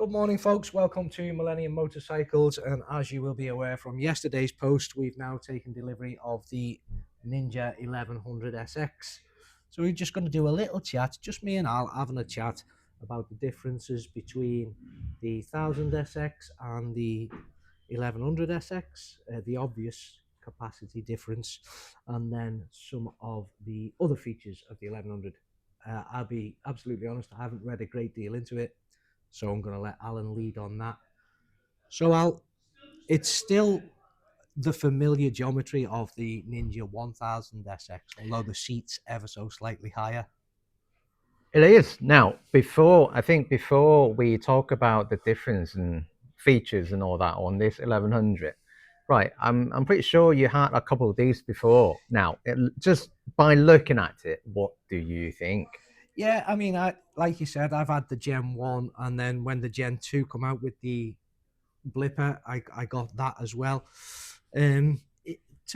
Good morning, folks. Welcome to Millennium Motorcycles. And as you will be aware from yesterday's post, we've now taken delivery of the Ninja 1100 SX. So we're just going to do a little chat, just me and Al having a chat about the differences between the 1000 SX and the 1100 SX, the obvious capacity difference, and then some of the other features of the 1100. I'll be absolutely honest, I haven't read a great deal into it, so I'm going to let Alan lead on that. So Al, it's still the familiar geometry of the Ninja 1000 SX, although the seat's ever so slightly higher. It is. Now, before we talk about the difference in features and all that on this 1100, right, I'm pretty sure you had a couple of these before. Now, just by looking at it, what do you think? Yeah, I mean, like you said, I've had the Gen 1, and then when the Gen 2 come out with the blipper, I got that as well. To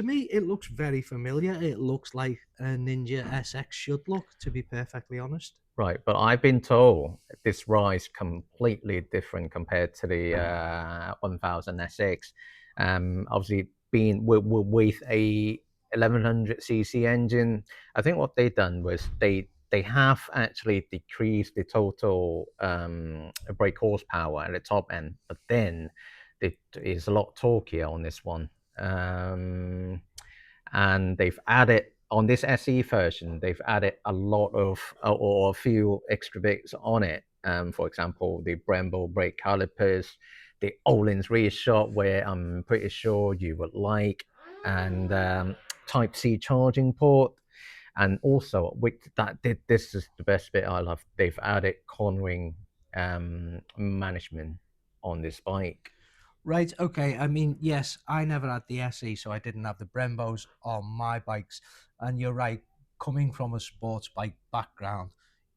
me, it looks very familiar. It looks like a Ninja SX should look, to be perfectly honest. Right, but I've been told this ride's completely different compared to the 1000 SX. Obviously, being with a 1100cc engine, I think what they done was they have actually decreased the total brake horsepower at the top end, but then it is a lot torqueier on this one. And they've added on this SE version, they've added a lot of or a few extra bits on it. For example, the Brembo brake calipers, the Öhlins rear shock, where I'm pretty sure you would like, and Type C charging port. And also, with that, this is the best bit I love. They've added cornering management on this bike. Right, okay. I mean, yes, I never had the SE, so I didn't have the Brembos on my bikes. And you're right, coming from a sports bike background,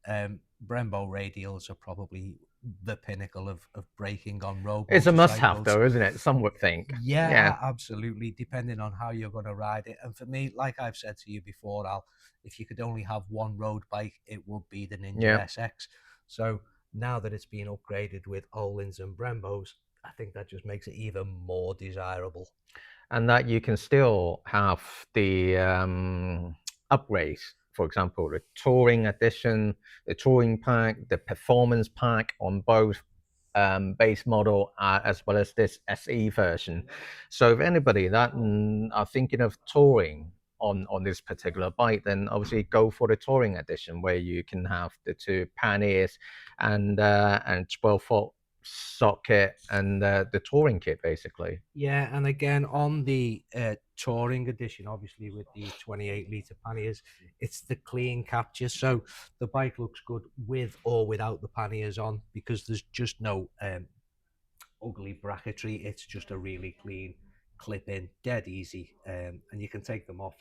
Brembo radials are probably the pinnacle of braking on road It's a must-have, motorcycles. though, isn't it? Some would think. Yeah. Yeah, absolutely, depending on how you're going to ride it. And for me, like I've said to you before, Al, if you could only have one road bike, it would be the Ninja Yeah. SX. So now that it's been upgraded with Öhlins and Brembos, I think that just makes it even more desirable. And that you can still have the upgrades. For example, the touring edition, the touring pack, the performance pack on both base model as well as this SE version. So if anybody that are thinking of touring on this particular bike, then obviously go for the touring edition where you can have the two panniers and 12-volt socket and the touring kit basically. Yeah, and again on the touring edition, obviously with the 28-litre panniers, it's the clean capture, so the bike looks good with or without the panniers on, because there's just no ugly bracketry. It's just a really clean clip in, dead easy, and you can take them off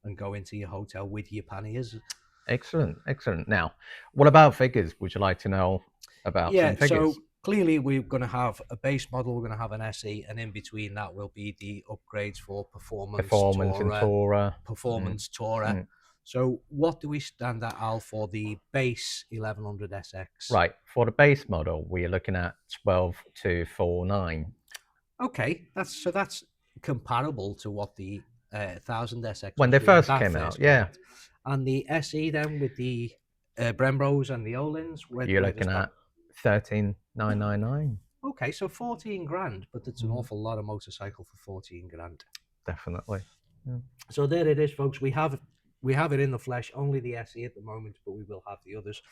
and go into your hotel with your panniers. Excellent, excellent. Now, what about figures? Would you like to know about Yeah, some so figures? clearly we're going to have a base model, we're going to have an SE, and in between that will be the upgrades for performance Performance and tourer, Tourer. Mm, performance tourer. mm. So what do we stand at, Al, for the base 1100 SX? Right, for the base model, we're looking at 12,249. Okay, that's comparable to what the 1000 SX When was they when first that came out, first came yeah, out. And the SE then with the Brembos and the Öhlins, you're where does looking that? at 13,999. Okay, so 14 grand, but it's an Mm, awful lot of motorcycle for 14 grand. definitely. Yeah. So there it is, folks. We have it in the flesh. Only the SE at the moment, but we will have the others.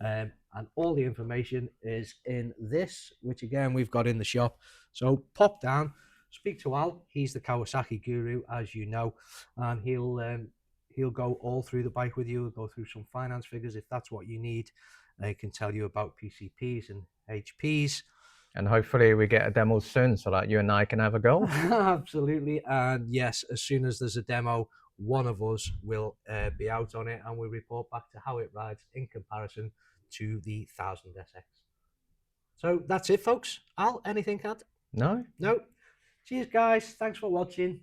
And all the information is in this, which again we've got in the shop. So pop down, speak to Al. He's the Kawasaki guru, as you know, and he'll go all through the bike with you. He'll go through some finance figures if that's what you need. He can tell you about PCPs and HPs. And hopefully we get a demo soon so that you and I can have a go. Absolutely. And yes, as soon as there's a demo, one of us will be out on it and we'll report back to how it rides in comparison to the 1000 SX. So that's it, folks. Al, anything to add? No? No. Cheers, guys. Thanks for watching.